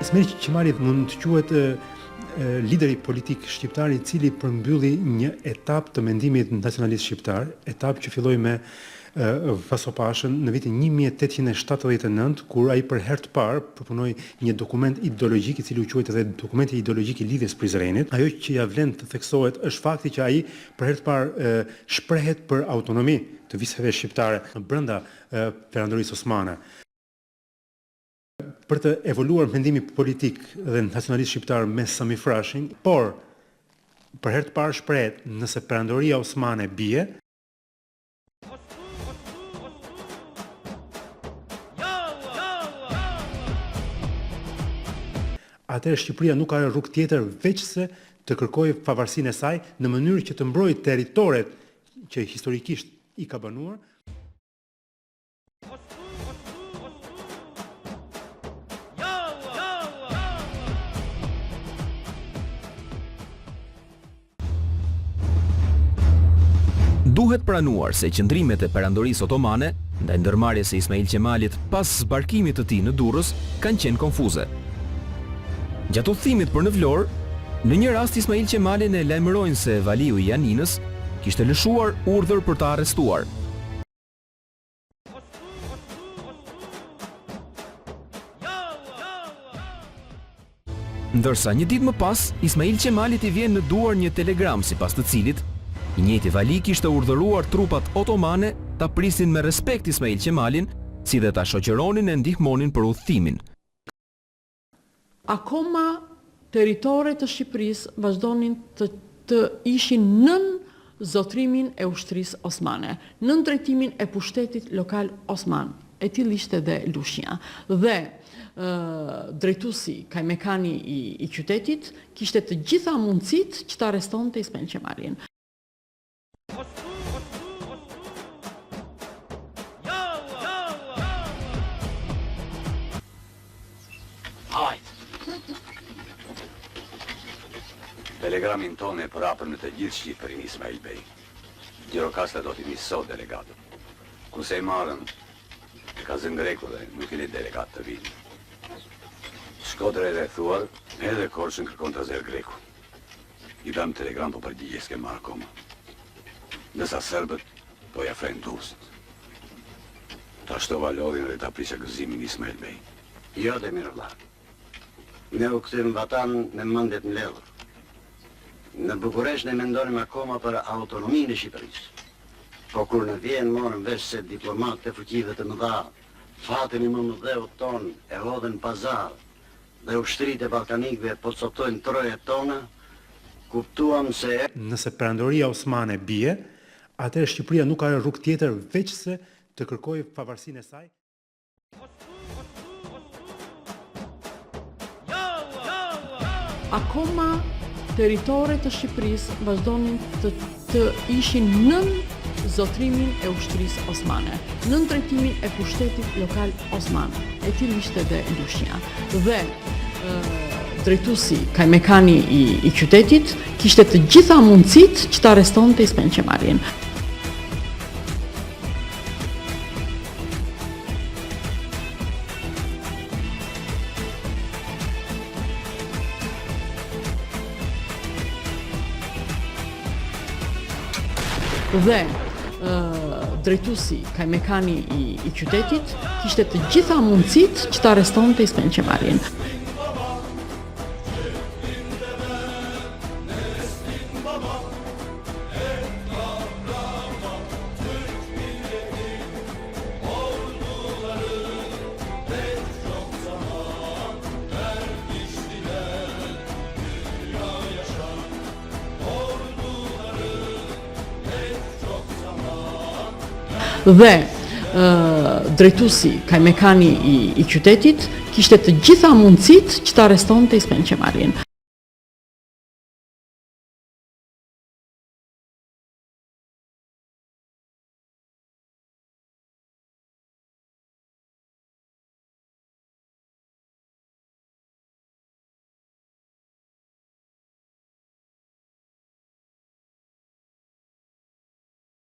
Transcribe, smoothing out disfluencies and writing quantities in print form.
Ismail Qemali mund të quhet lideri politik shqiptar I cili përmbylli një etapë të mendimit nacionalist shqiptar, etapë që filloi me Vasopashën në vitin 1879, kur ai për herë të parë përpunoi një dokument ideologjik I cili u quajt edhe dokumenti ideologjik I lidhjes Prizrenit. Ajo që ja vlen të theksohet është fakti që ai për herë të parë shprehet për autonomi të viseve shqiptare brenda perandorisë osmane. Për të evoluar mendimi politik dhe nacionalist shqiptar me Sami Frashin, por për herë të parë shprehet nëse perandoria osmane bie, atëherë Shqipëria nuk ka rrugë tjetër veç se të kërkojë pavarësinë e saj në mënyrë që të mbrojë territoret që historikisht I ka banuar. Duhet pranuar se qëndrimet e perandorisë otomane, ndaj ndërmarrjes së Ismail Qemalit pas zbarkimit të tij në Durrës, kanë qenë konfuze. Gjatë udhëtimit për në Vlorë, në një rast Ismail Qemalin e lajmërojnë se valiu I Janinës kishte lëshuar urdhër për ta arrestuar. Ndërsa një ditë më pas, Ismail Qemalit I vjen në duar një telegram sipas të cilit I njëjti vali kishte urdhëruar trupat otomane ta prisnin me respekt Ismail Qemalin, si dhe ta shoqëronin e ndihmonin për udhëtimin. Akoma territoret të Shqipërisë vazhdonin të ishin nën zotrimin e ushtrisë osmane, nën drejtimin e pushtetit lokal osman, e tillë ishte dhe Lushnja. Dhe drejtuesi kajmekani I qytetit kishte të gjitha mundësitë që ta arrestonte Ismail Qemalin. Telegramin tonë e përapën në të gjithë Shqipërinë Ismail Bey. Gjirokastra do t'i nisë sot delegatët. Kurse I marrën, ka zënë Greku dhe nuk I le delegat të vinë. Shkodra e rrethuar, edhe Korçën kërkon të zerë Greku. I dam telegram po përgjigjes s'ke marrë akoma. Ndërsa serbët po ja frenë Durrësit. Ta shtova lodhin dhe ta prisha gëzimin Ismail Bey. Jo dhe mirë vlla. Ne u kthym vatan me mendet mbledhur. Në Bukuresht ne mendonim akoma për autonominë e Shqipërisë. Po kur në Vjenë morën vesh se diplomatë të fuqive të mëdha, fatin I mëdheut ton e hodhen pazar dhe ushtritë e ballkanikëve po cotojnë trojet tona, kuptuam se nëse perandoria osmane bie, atëherë Shqipëria nuk ka rrugë tjetër veç se të kërkojë pavarësinë e saj. Akoma territoret të Shqipërisë vazhdonin të ishin nën zotrimin e ushtrisë osmane, nën drejtimin e pushtetit lokal osman, e tillë ishte dhe Lushnja. Dhe drejtuesi kajmekani I qytetit kishte të gjitha mundësitë që ta arrestonte Ismail Qemalin. Dhe drejtuesi kajmekani I qytetit kishte të gjitha mundësitë që ta arrestonte Ismail Qemalin. Dhe drejtuesi kajmekani I qytetit kishte të gjitha mundësitë që ta arrestonte Ismail Qemalin.